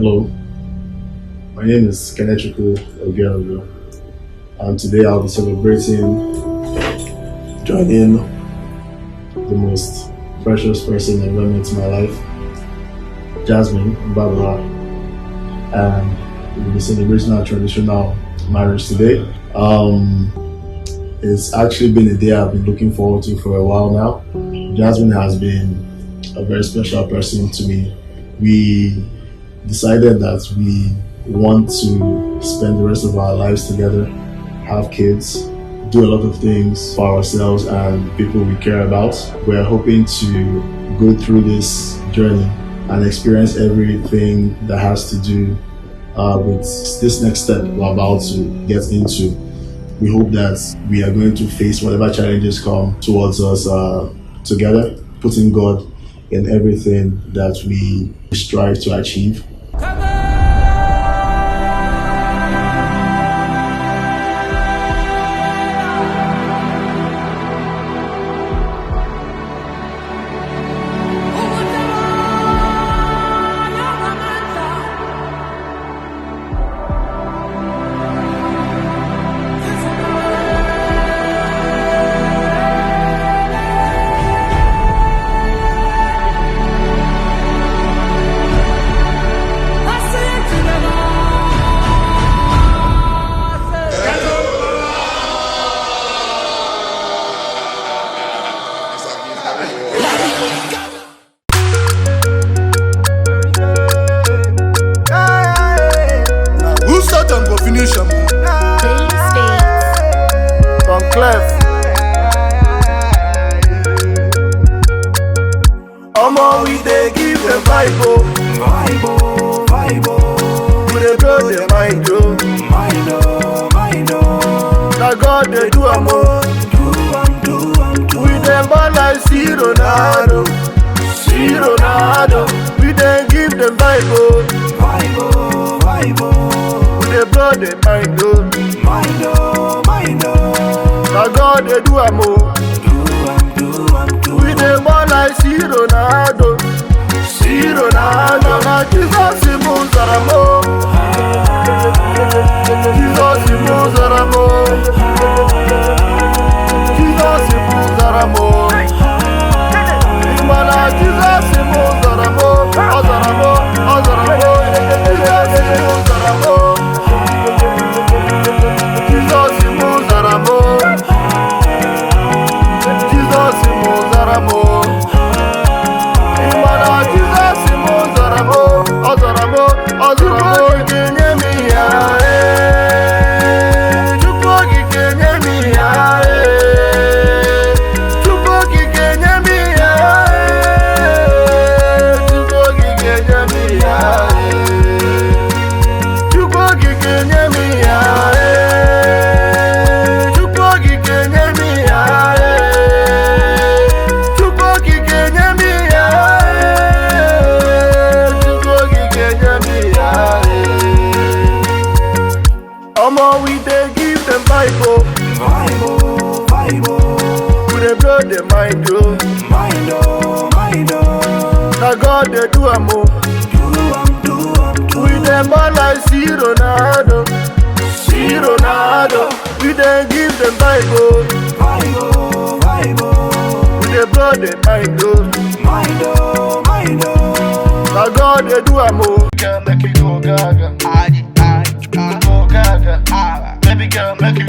Hello, my name is Kene and today I'll be celebrating joining the most precious person I've ever met in my life, Jasmine Baba, and we'll be celebrating our traditional marriage today. It's actually been a day I've been looking forward to for a while now. Jasmine has been a very special person to me. We decided that we want to spend the rest of our lives together, have kids, do a lot of things for ourselves and people we care about. We're hoping to go through this journey and experience everything that has to do with this next step we're about to get into. We hope that we are going to face whatever challenges come towards us together, putting God in everything that we strive to achieve. We dey give them vibe, we dey blow them mind, now God dey do am, we dey ball like Ronaldo, we dey give them vibe, we dey blow them mind, now God dey do am, we dey ball like Ronaldo, na Jesus moves aramo, Jesus moves aramo, Jesus moves aramo, Imana Jesus moves aramo, Ozaramo, Jesus moves aramo, Jesus moves aramo, Jesus moves aramo. We dey give them vibe, we dey blow them mind, now God dey do am, we dey ball like Ronaldo, we dey give them vibe, we dey blow them mind, now God dey do am, make it go gaga. Baby girl, make you